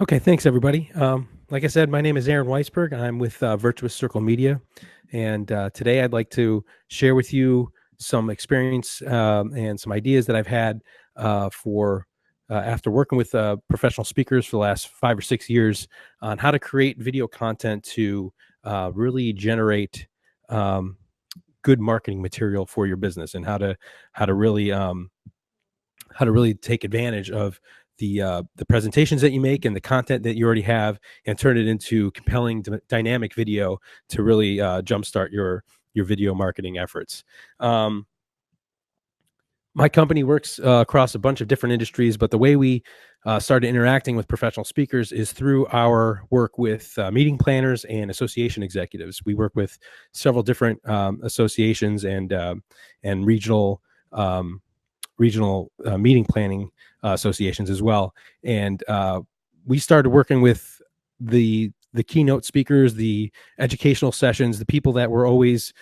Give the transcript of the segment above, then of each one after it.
Okay, thanks everybody. Like I said, my name is Aaron Weisberg. I'm with Virtuous Circle Media, and today I'd like to share with you some experience and some ideas that I've had for after working with professional speakers for the last 5 or 6 years on how to create video content to really generate um, good marketing material for your business, and how to really how to really take advantage of the presentations that you make and the content that you already have, and turn it into compelling dynamic video to really jumpstart your video marketing efforts. My company works across a bunch of different industries, but the way we started interacting with professional speakers is through our work with meeting planners and association executives. We work with several different associations and um, regional meeting planning associations as well. And we started working with the keynote speakers, the educational sessions, the people that were always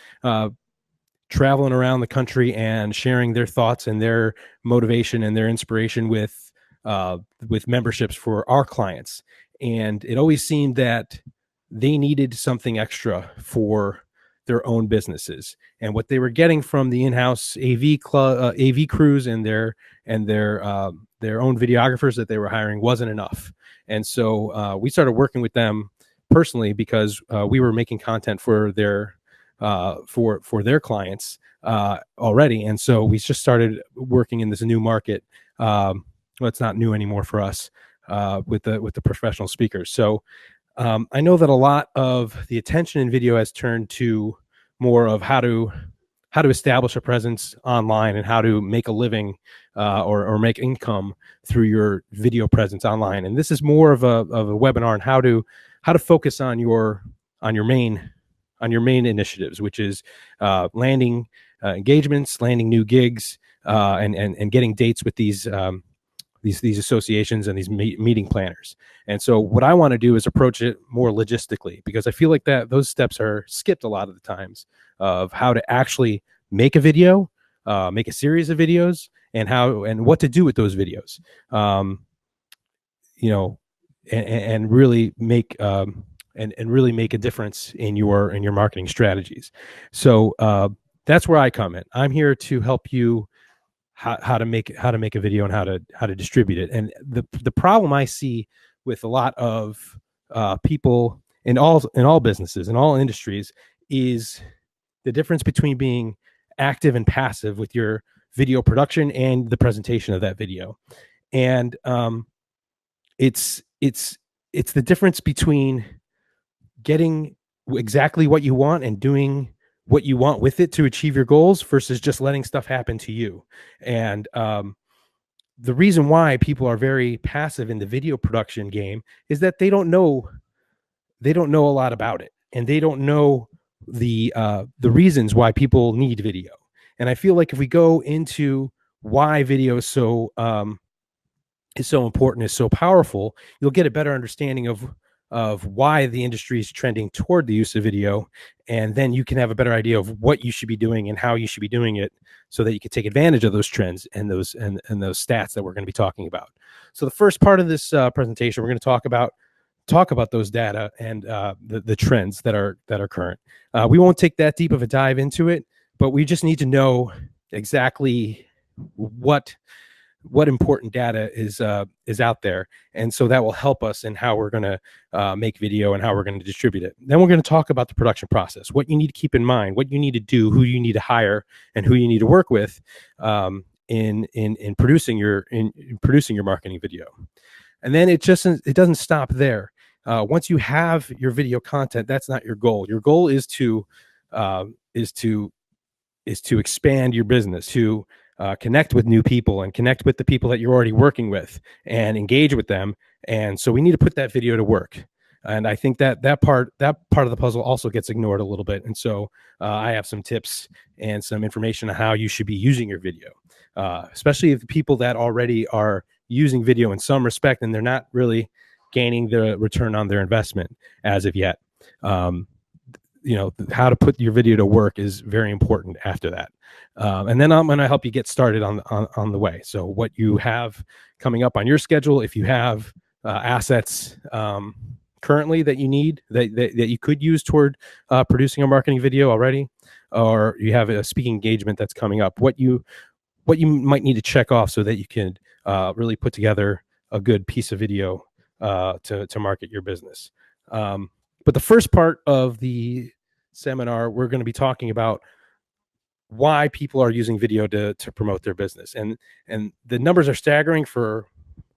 traveling around the country and sharing their thoughts and their motivation and their inspiration with memberships for our clients. And it always seemed that they needed something extra for their own businesses, and what they were getting from the in-house AV crews and their own videographers that they were hiring wasn't enough. And so we started working with them personally because we were making content for their clients already, and so we just started working in this new market. Well, it's not new anymore for us with the professional speakers. So I know that a lot of the attention in video has turned to more of how to establish a presence online and how to make a living or make income through your video presence online. And this is more of a webinar on how to focus on your main initiatives, which is landing engagements, landing new gigs, and getting dates with these associations and these meeting planners. And so what I want to do is approach it more logistically, because I feel like that those steps are skipped a lot of the times, of how to actually make a video, make a series of videos, and what to do with those videos. You know, and really make and really make a difference in your marketing strategies. So that's where I come in. I'm here to help you how to make a video and how to distribute it. And the problem I see with a lot of people in all businesses, in all industries, is the difference between being active and passive with your video production and the presentation of that video. And it's the difference between getting exactly what you want and doing what you want with it to achieve your goals versus just letting stuff happen to you. And the reason why people are very passive in the video production game is that they don't know a lot about it, and they don't know the reasons why people need video. And I feel like if we go into why video is so important, is so powerful, you'll get a better understanding of why the industry is trending toward the use of video, and then you can have a better idea of what you should be doing and how you should be doing it, so that you can take advantage of those trends and those stats that we're going to be talking about. So the first part of this presentation, we're going to talk about those data and the trends that are current. We won't take that deep of a dive into it, but we just need to know exactly what important data is out there, and so that will help us in how we're going to make video and how we're going to distribute it. Then we're going to talk about the production process, what you need to keep in mind, what you need to do, who you need to hire, and who you need to work with in producing your marketing video. And then it doesn't stop there. Once you have your video content, that's not your goal. Your goal is to expand your business, to connect with new people and connect with the people that you're already working with and engage with them. And so we need to put that video to work. And I think that part of the puzzle also gets ignored a little bit. And so I have some tips and some information on how you should be using your video, especially if the people that already are using video in some respect and they're not really gaining the return on their investment as of yet. How to put your video to work is very important after that. And then I'm going to help you get started on the way. So what you have coming up on your schedule, if you have assets currently that you need that you could use toward producing a marketing video already, or you have a speaking engagement that's coming up, what you might need to check off so that you can really put together a good piece of video to market your business. But the first part of the seminar, we're going to be talking about why people are using video to promote their business, and the numbers are staggering for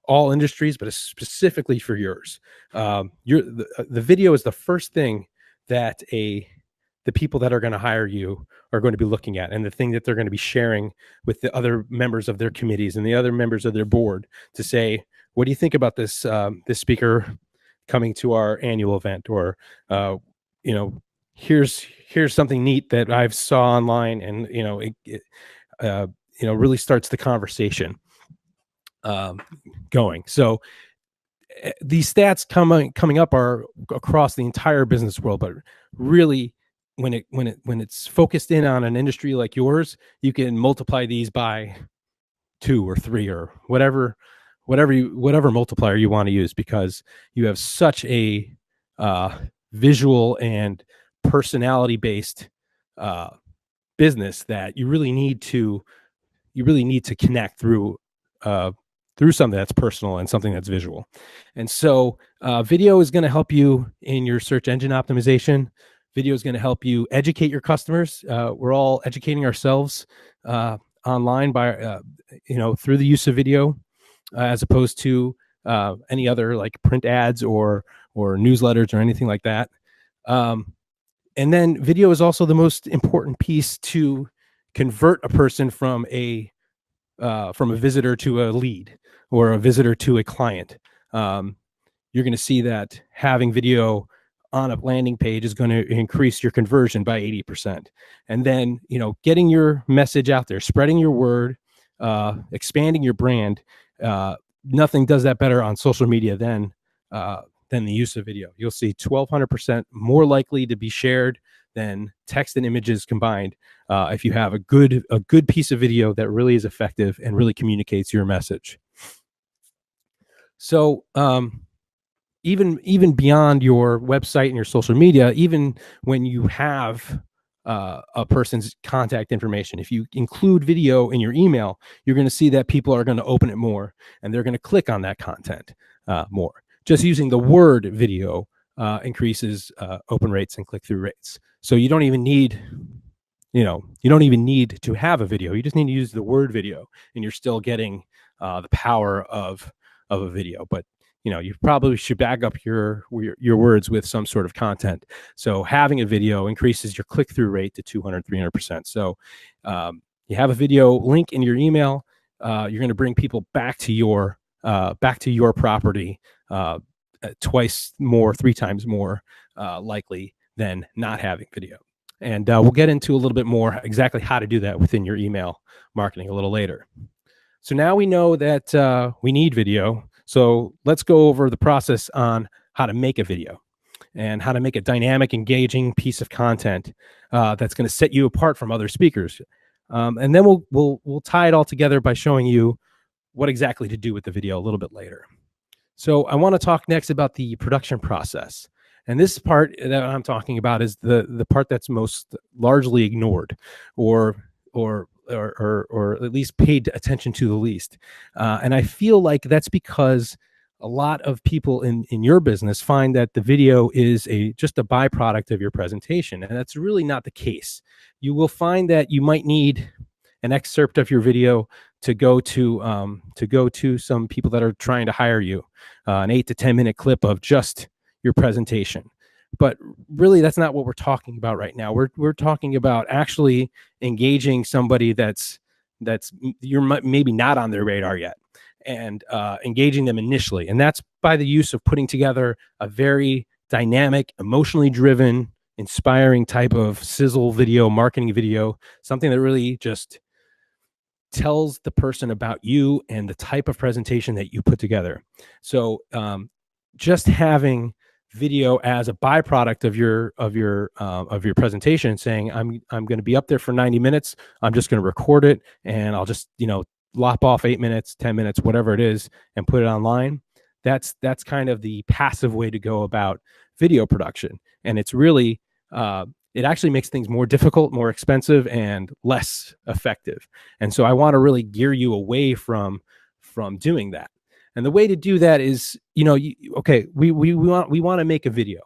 all industries, but specifically for yours. The video is the first thing that the people that are going to hire you are going to be looking at, and the thing that they're going to be sharing with the other members of their committees and the other members of their board to say, what do you think about this this speaker coming to our annual event? Or here's something neat that I've saw online, and it really starts the conversation going. So these stats coming up are across the entire business world, but really when it's focused in on an industry like yours, you can multiply these by 2 or 3 or whatever multiplier you want to use, because you have such a visual and personality based business that you really need to connect through something that's personal and something that's visual. And so video is going to help you in your search engine optimization. Video is going to help you educate your customers. We're all educating ourselves online by through the use of video, as opposed to any other like print ads or newsletters or anything like that. And then video is also the most important piece to convert a person from a visitor to a lead, or a visitor to a client. You're going to see that having video on a landing page is going to increase your conversion by 80%. And then, getting your message out there, spreading your word, expanding your brand. Nothing does that better on social media than the use of video. You'll see 1,200% more likely to be shared than text and images combined if you have a good piece of video that really is effective and really communicates your message. So even beyond your website and your social media, even when you have a person's contact information, if you include video in your email, you're going to see that people are going to open it more, and they're going to click on that content more. Just using the word video increases open rates and click-through rates. So you don't even need to have a video. You just need to use the word video, and you're still getting the power of a video. But you probably should back up your words with some sort of content. So having a video increases your click-through rate to 200-300%. So you have a video link in your email, you're going to bring people back to your property twice more, 3 times more likely than not having video. And we'll get into a little bit more exactly how to do that within your email marketing a little later. So now we know that we need video. So let's go over the process on how to make a video and how to make a dynamic, engaging piece of content that's going to set you apart from other speakers. And then we'll tie it all together by showing you what exactly to do with the video a little bit later. So I want to talk next about the production process. And this part that I'm talking about is the part that's most largely ignored, or at least paid attention to the least. And I feel like that's because a lot of people in your business find that the video is just a byproduct of your presentation, and that's really not the case. You will find that you might need an excerpt of your video to go to some people that are trying to hire you, an 8 to 10 minute clip of just your presentation. But really, that's not what we're talking about right now. We're talking about actually engaging somebody that's you're maybe not on their radar yet, and engaging them initially. And that's by the use of putting together a very dynamic, emotionally driven, inspiring type of sizzle video, marketing video, something that really just tells the person about you and the type of presentation that you put together. So just having video as a byproduct of your presentation, saying I'm going to be up there for 90 minutes, I'm just going to record it, and I'll just lop off 8 minutes, 10 minutes, whatever it is, and put it online. That's kind of the passive way to go about video production. And it's really, it actually makes things more difficult, more expensive, and less effective. And so I want to really gear you away from doing that. And the way to do that is, we want to make a video.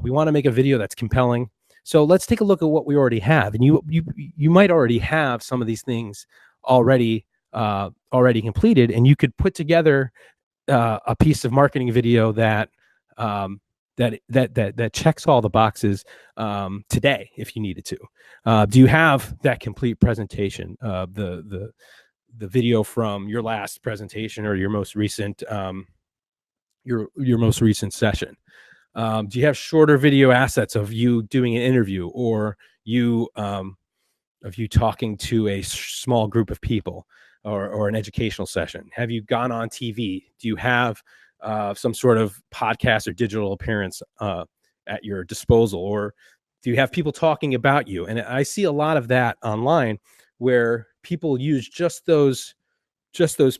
We want to make a video that's compelling. So let's take a look at what we already have. And you might already have some of these things already completed, and you could put together a piece of marketing video that checks all the boxes today if you needed to. Do you have that complete presentation, the video from your last presentation or your most recent your most recent session? Do you have shorter video assets of you doing an interview, or of you talking to a small group of people, or an educational session? Have you gone on TV? Do you have some sort of podcast or digital appearance at your disposal, or do you have people talking about you? And I see a lot of that online, where people use just those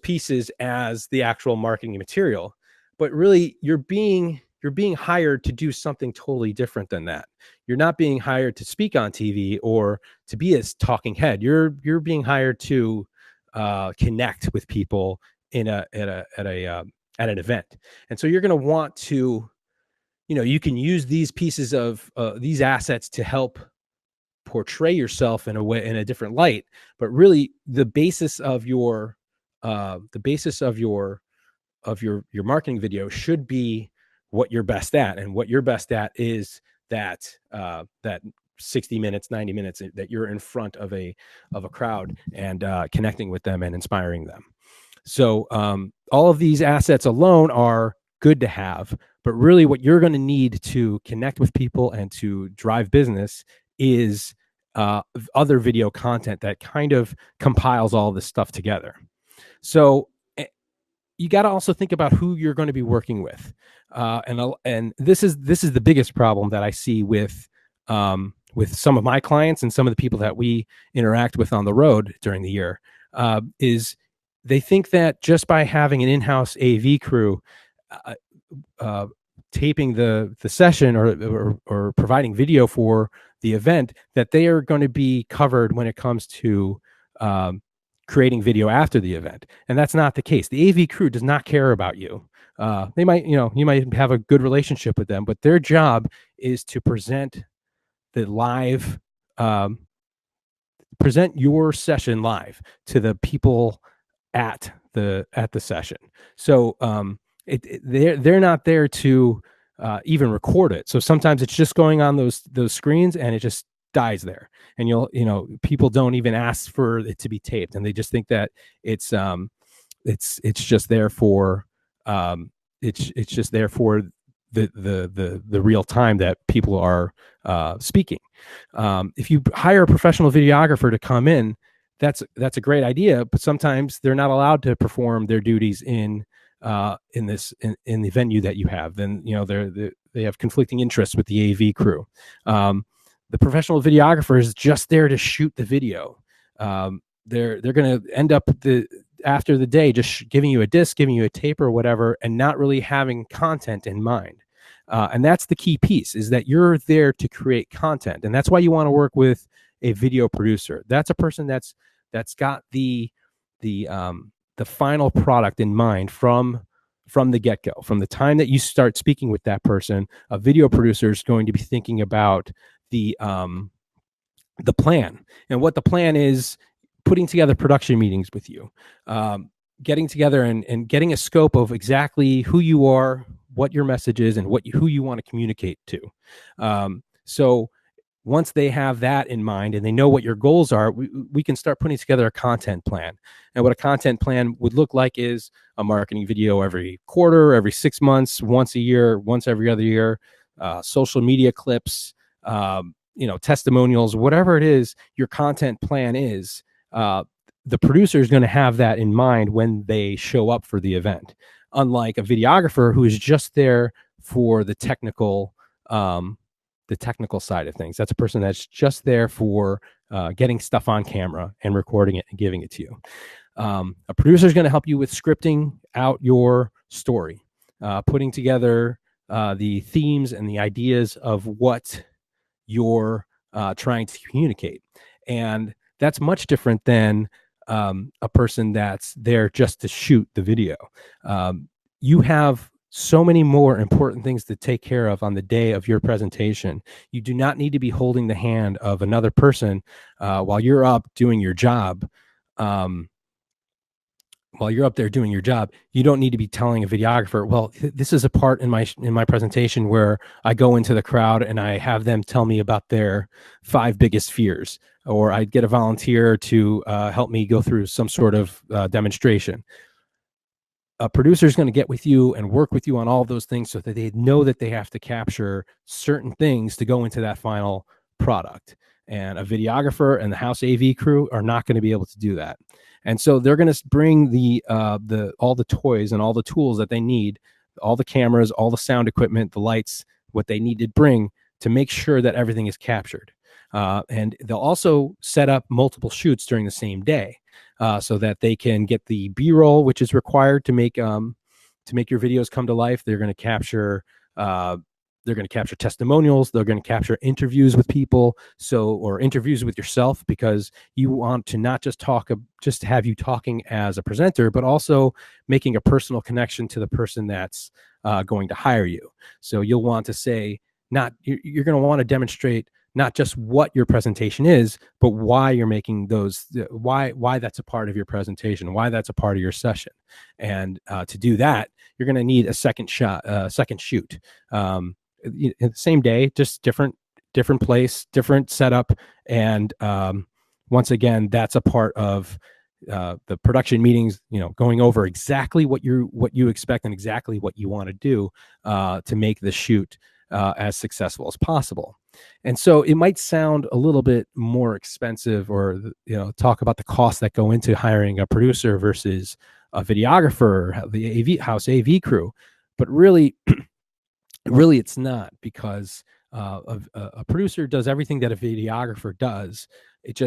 pieces as the actual marketing material, but really you're being hired to do something totally different than that. You're not being hired to speak on TV or to be a talking head. You're being hired to connect with people at an event. And so you're going to want to, you can use these pieces of these assets to help portray yourself in a different light. But really, the basis of your marketing video should be what you're best at. And what you're best at is that 60 minutes, 90 minutes that you're in front of a crowd and connecting with them and inspiring them. So all of these assets alone are good to have, but really what you're going to need to connect with people and to drive business is other video content that kind of compiles all this stuff together. So you got to also think about who you're going to be working with. And this is the biggest problem that I see with some of my clients and some of the people that we interact with on the road during the year, is they think that just by having an in-house AV crew taping the session or providing video for the event, that they are going to be covered when it comes to creating video after the event. And that's not the case. The AV crew does not care about you. They might, you might have a good relationship with them, but their job is to present the live, present your session live to the people at the session. So they're not there to even record it. So sometimes it's just going on those screens and it just dies there, and people don't even ask for it to be taped, and they just think that it's just there for it's just there for the real time that people are speaking. If you hire a professional videographer to come in, that's a great idea, but sometimes they're not allowed to perform their duties in the venue that you have. Then they have conflicting interests with the AV crew. The professional videographer is just there to shoot the video. They're going to end up after the day just giving you a disc, giving you a tape or whatever, and not really having content in mind. And that's the key piece, is that you're there to create content, and that's why you want to work with a video producer. That's a person that's got the final product in mind from the get-go. From the time that you start speaking with that person, a video producer is going to be thinking about the plan. And what the plan is: putting together production meetings with you, getting together and getting a scope of exactly who you are, what your message is, and who you want to communicate to. So once they have that in mind and they know what your goals are, we can start putting together a content plan. And what a content plan would look like is a marketing video every quarter, every 6 months, once a year, once every other year, social media clips, testimonials, whatever it is your content plan is. The producer is going to have that in mind when they show up for the event. Unlike a videographer who is just there for the technical side of things. That's a person that's just there for getting stuff on camera and recording it and giving it to you. A producer is going to help you with scripting out your story. putting together the themes and the ideas of what you're trying to communicate. And that's much different than a person that's there just to shoot the video. You have so many more important things to take care of on the day of your presentation. You do not need to be holding the hand of another person while you're up doing your job. While you're up there doing your job, you don't need to be telling a videographer, well, this is a part in my presentation where I go into the crowd and I have them tell me about their 5 biggest fears, or I get a volunteer to help me go through some sort of demonstration. A producer is going to get with you and work with you on all of those things so that they know that they have to capture certain things to go into that final product. And a videographer and the house AV crew are not going to be able to do that. And so they're going to bring all the toys and all the tools that they need, all the cameras, all the sound equipment, the lights, what they need to bring to make sure that everything is captured. And they'll also set up multiple shoots during the same day so that they can get the B-roll, which is required to make your videos come to life. They're going to capture testimonials. They're going to capture interviews with people, or interviews with yourself, because you want to not just have you talking as a presenter, but also making a personal connection to the person that's going to hire you. So you'll want to say, you're going to want to demonstrate not just what your presentation is, but why you're making why that's a part of your presentation, why that's a part of your session. And to do that, you're going to need a second shoot. In the same day, just different place, different setup. And once again, that's a part of the production meetings, going over exactly what you expect and exactly what you want to do to make the shoot as successful as possible. And so it might sound a little bit more expensive, or talk about the costs that go into hiring a producer versus a videographer, the house AV crew, but really it's not, because a producer does everything that a videographer does. It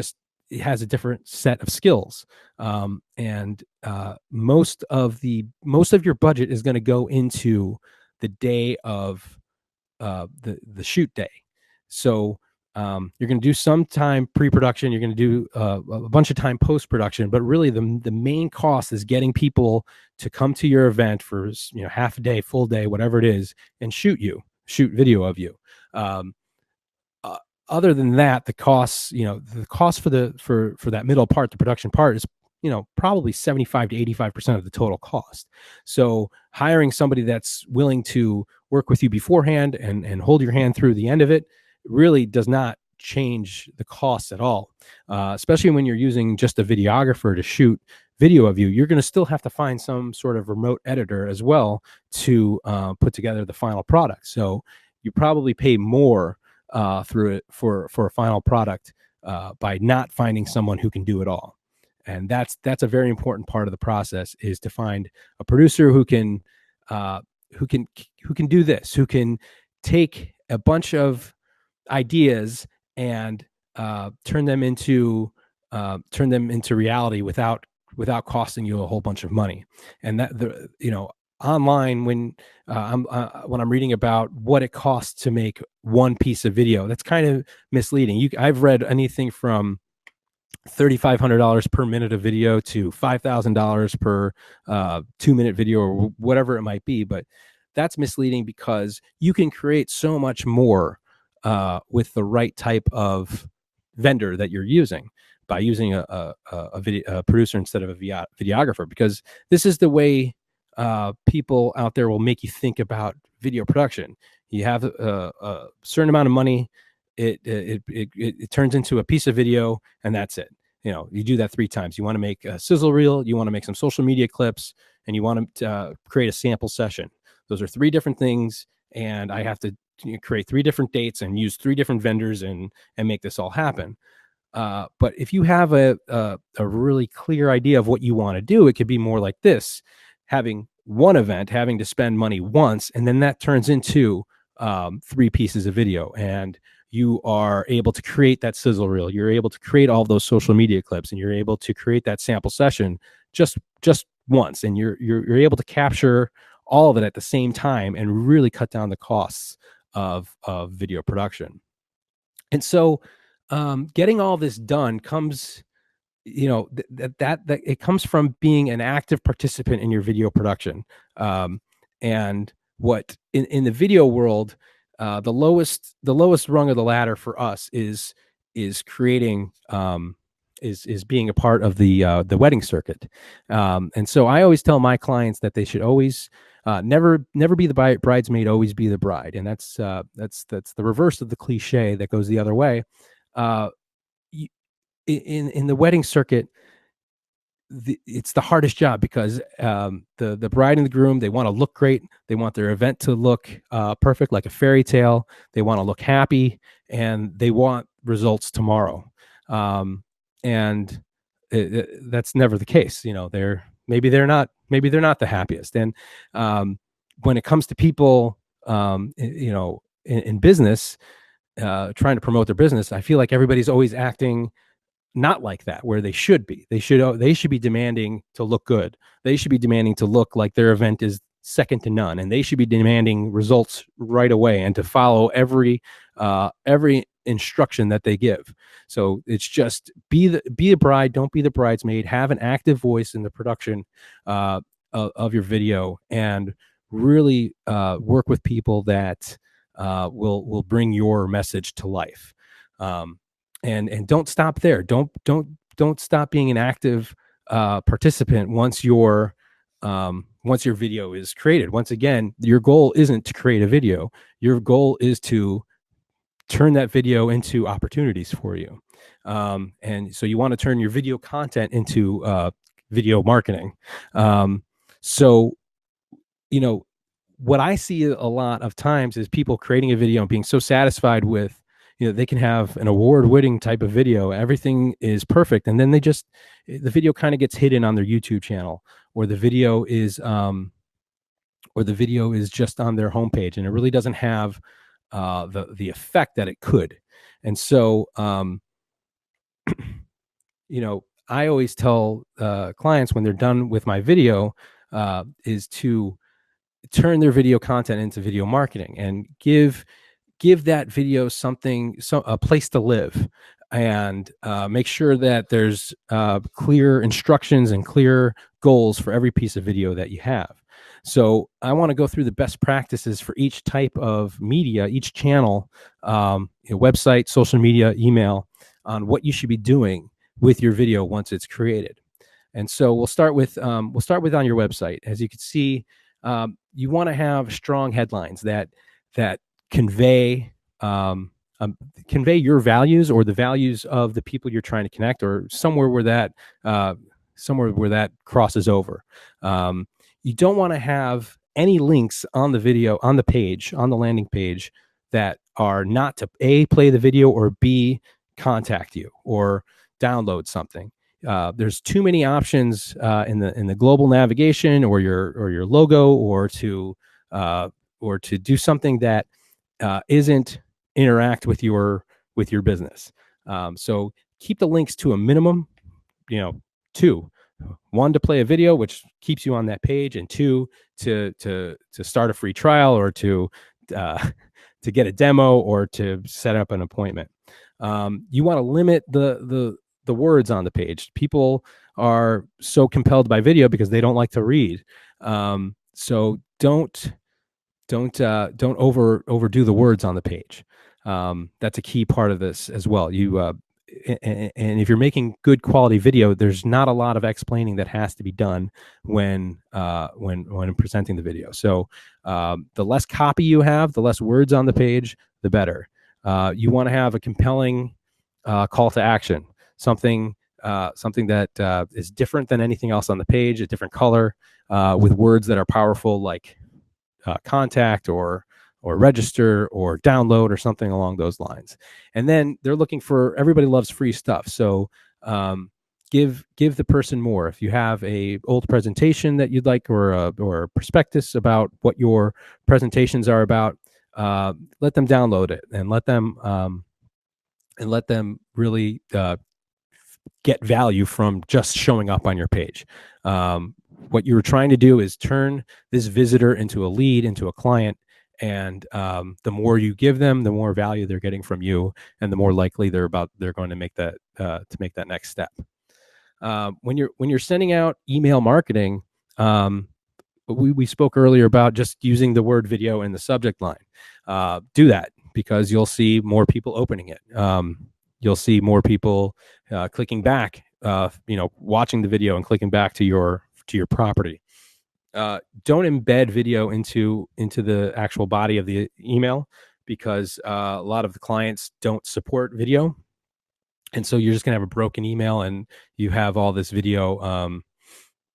has a different set of skills, and most of your budget is going to go into the day of the shoot day. So you're going to do some time pre-production, you're going to do a bunch of time post-production, but really the main cost is getting people to come to your event for half a day, full day, whatever it is, and shoot video of you. Other than that, the cost for that middle part, the production part, is probably 75 to 85% of the total cost. So hiring somebody that's willing to work with you beforehand and hold your hand through the end of it really does not change the costs at all. Especially when you're using just a videographer to shoot video of you, you're going to still have to find some sort of remote editor as well to put together the final product. So you probably pay more through it for a final product by not finding someone who can do it all. And that's a very important part of the process, is to find a producer who can do this, who can take a bunch of ideas and turn them into reality without costing you a whole bunch of money. And that online, when I'm reading about what it costs to make one piece of video, that's kind of misleading. I've read anything from $3,500 per minute of video to $5,000 per 2-minute video, or whatever it might be. But that's misleading, because you can create so much more with the right type of vendor that you're using, by using a producer instead of a videographer, because this is the way people out there will make you think about video production. You have a certain amount of money, it turns into a piece of video, and that's it. You do that 3 times. You want to make a sizzle reel, you want to make some social media clips, and you want to create a sample session. Those are 3 different things, and I have to create 3 different dates and use 3 different vendors and make this all happen. But if you have a really clear idea of what you want to do, it could be more like this: having one event, having to spend money once, and then that turns into 3 pieces of video, and you are able to create that sizzle reel. You're able to create all those social media clips, and you're able to create that sample session just once, and you're able to capture all of it at the same time and really cut down the costs of video production. And so getting all this done comes, that it comes from being an active participant in your video production. And what in the video world, the lowest rung of the ladder for us is creating, is being a part of the wedding circuit. And so I always tell my clients that they should always never be the bridesmaid, always be the bride. And that's the reverse of the cliche that goes the other way. In the wedding circuit, it's the hardest job because the bride and the groom, they want to look great. They want their event to look perfect, like a fairy tale. They want to look happy, and they want results tomorrow. And that's never the case. Maybe they're not the happiest. And when it comes to people, in business, trying to promote their business, I feel like everybody's always acting not like that, where they should be. They should be demanding to look good. They should be demanding to look like their event is second to none, and they should be demanding results right away and to follow every instruction that they give. So it's just be a bride, don't be the bridesmaid. Have an active voice in the production of your video, and really work with people that will bring your message to life. And don't stop there. Don't stop being an active participant once your video is created. Once again, your goal isn't to create a video. Your goal is to turn that video into opportunities for you. And so you want to turn your video content into video marketing. So, what I see a lot of times is people creating a video and being so satisfied with, they can have an award-winning type of video. Everything is perfect. And then the video kind of gets hidden on their YouTube channel, or the video is just on their homepage, and it really doesn't have the effect that it could. And so, I always tell clients when they're done with my video is to turn their video content into video marketing and give that video a place to live, and make sure that there's clear instructions and clear goals for every piece of video that you have. So I want to go through the best practices for each type of media, each channel, website, social media, email, on what you should be doing with your video once it's created. And so we'll start with on your website. As you can see, you want to have strong headlines that convey your values, or the values of the people you're trying to connect, or somewhere where that crosses over. You don't want to have any links on the video, on the page, on the landing page, that are not to A, play the video, or B, contact you or download something. There's too many options in the global navigation, or your logo, or to do something that isn't interact with your business. So keep the links to a minimum. 2, 1 to play a video, which keeps you on that page, and 2 to start a free trial, or to get a demo, or to set up an appointment. You want to limit the words on the page. People are so compelled by video because they don't like to read. So don't overdo the words on the page. That's a key part of this as well. And if you're making good quality video, there's not a lot of explaining that has to be done when presenting the video. So the less copy you have, the less words on the page, the better. You want to have a compelling call to action, something that is different than anything else on the page, a different color, with words that are powerful, like contact, or register, or download, or something along those lines. And then they're looking for, everybody loves free stuff. So give the person more. If you have a old presentation that you'd like, or a prospectus about what your presentations are about, let them download it, and let them really get value from just showing up on your page. what you're trying to do is turn this visitor into a lead, into a client. And the more you give them, the more value they're getting from you, and the more likely they're going to make that next step. When you're sending out email marketing, we spoke earlier about just using the word video in the subject line. Do that, because you'll see more people opening it. You'll see more people clicking back, watching the video and clicking back to your property. Don't embed video into the actual body of the email, because a lot of the clients don't support video. And so you're just going to have a broken email, and you have all this video,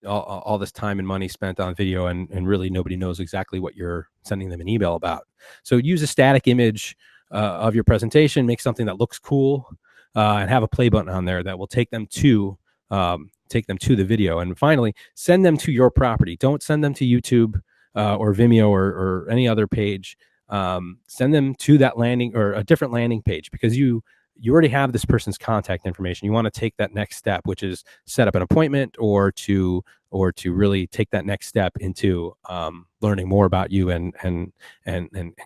all this time and money spent on video, and really nobody knows exactly what you're sending them an email about. So use a static image of your presentation, make something that looks cool, and have a play button on there that will take them to the video. And finally, send them to your property. Don't send them to YouTube or Vimeo or any other page. Send them to that landing or a different landing page, because you already have this person's contact information. You want to take that next step, which is set up an appointment, or to really take that next step into learning more about you and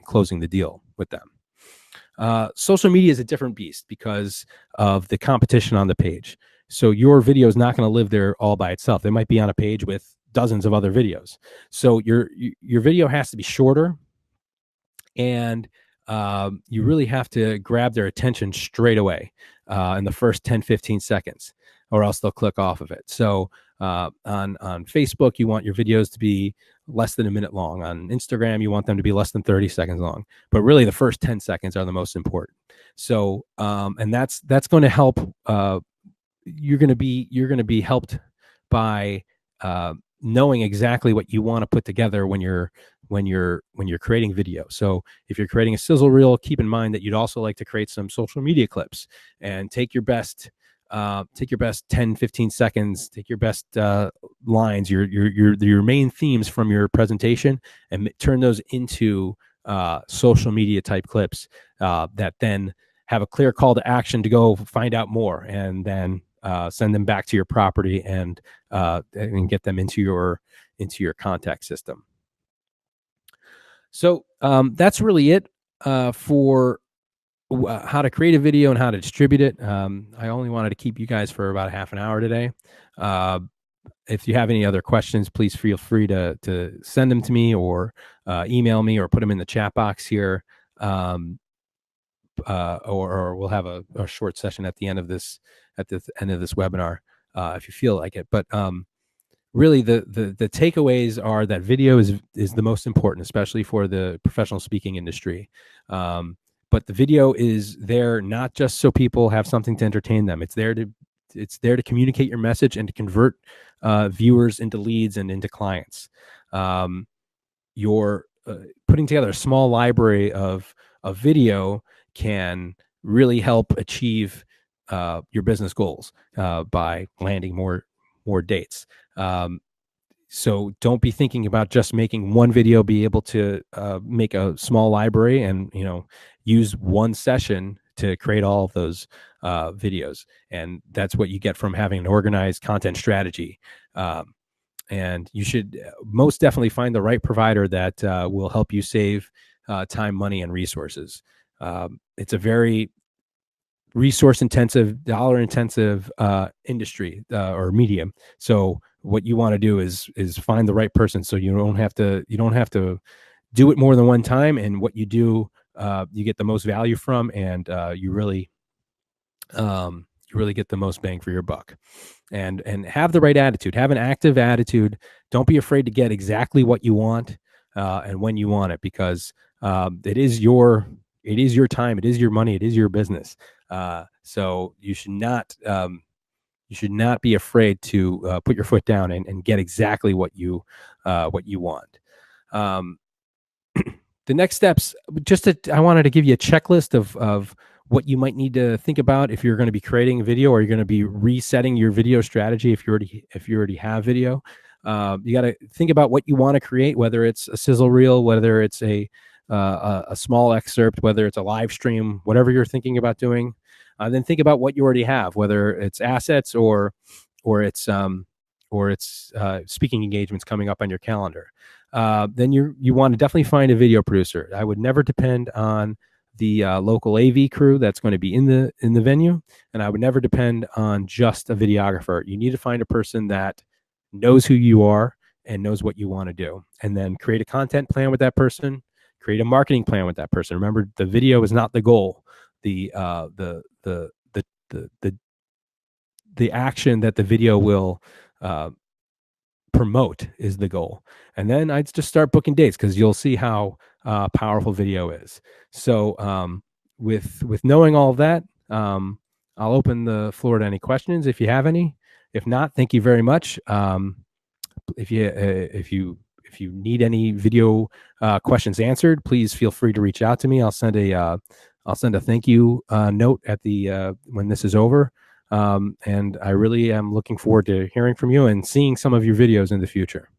closing the deal with them. Social media is a different beast because of the competition on the page. So your video is not going to live there all by itself. It might be on a page with dozens of other videos. So your video has to be shorter, and you really have to grab their attention straight away in the first 10-15 seconds, or else they'll click off of it. So on Facebook, you want your videos to be less than a minute long. On Instagram, you want them to be less than 30 seconds long. But really, the first 10 seconds are the most important. So and that's going to help. You're going to be helped by knowing exactly what you want to put together when you're creating video. So if you're creating a sizzle reel, keep in mind that you'd also like to create some social media clips, and take your best 10-15 seconds, take your best lines, your main themes from your presentation, and turn those into social media type clips that then have a clear call to action to go find out more, and then send them back to your property and get them into your contact system. So that's really it for how to create a video and how to distribute it. I only wanted to keep you guys for about half an hour today. If you have any other questions, please feel free to send them to me, or email me, or put them in the chat box here. Or we'll have a short session at the end of this webinar if you feel like it. But really, the takeaways are that video is the most important, especially for the professional speaking industry. But the video is there not just so people have something to entertain them. It's there to communicate your message and to convert viewers into leads and into clients. You're putting together a small library of video can really help achieve your business goals by landing more dates. So don't be thinking about just making one video. Be able to make a small library and use one session to create all of those videos. And that's what you get from having an organized content strategy. And you should most definitely find the right provider that will help you save time, money, and resources. It's a very resource intensive, dollar intensive industry or medium. So what you want to do is find the right person, so you don't have to do it more than one time. And what you do, you get the most value from, and you really get the most bang for your buck. And have the right attitude. Have an active attitude. Don't be afraid to get exactly what you want and when you want it, because it is your time, it is your money, it is your business. So you should not be afraid to put your foot down and get exactly what you want. The next steps, I wanted to give you a checklist of what you might need to think about if you're going to be creating a video, or you're going to be resetting your video strategy if you already have video. You got to think about what you want to create, whether it's a sizzle reel, whether it's a small excerpt, whether it's a live stream, whatever you're thinking about doing. Then think about what you already have, whether it's assets or it's it's speaking engagements coming up on your calendar, then you want to definitely find a video producer. I would never depend on the local AV crew that's going to be in the venue, and I would never depend on just a videographer. You need to find a person that knows who you are and knows what you want to do, and then create a content plan with that person, create a marketing plan with that person. Remember, the video is not the goal. The action that the video will promote is the goal. And then I'd just start booking dates, because you'll see how powerful video is. So with knowing all of that, I'll open the floor to any questions if you have any. If not, thank you very much. If you need any video questions answered, please feel free to reach out to me. I'll send a thank you note at the when this is over. And I really am looking forward to hearing from you and seeing some of your videos in the future.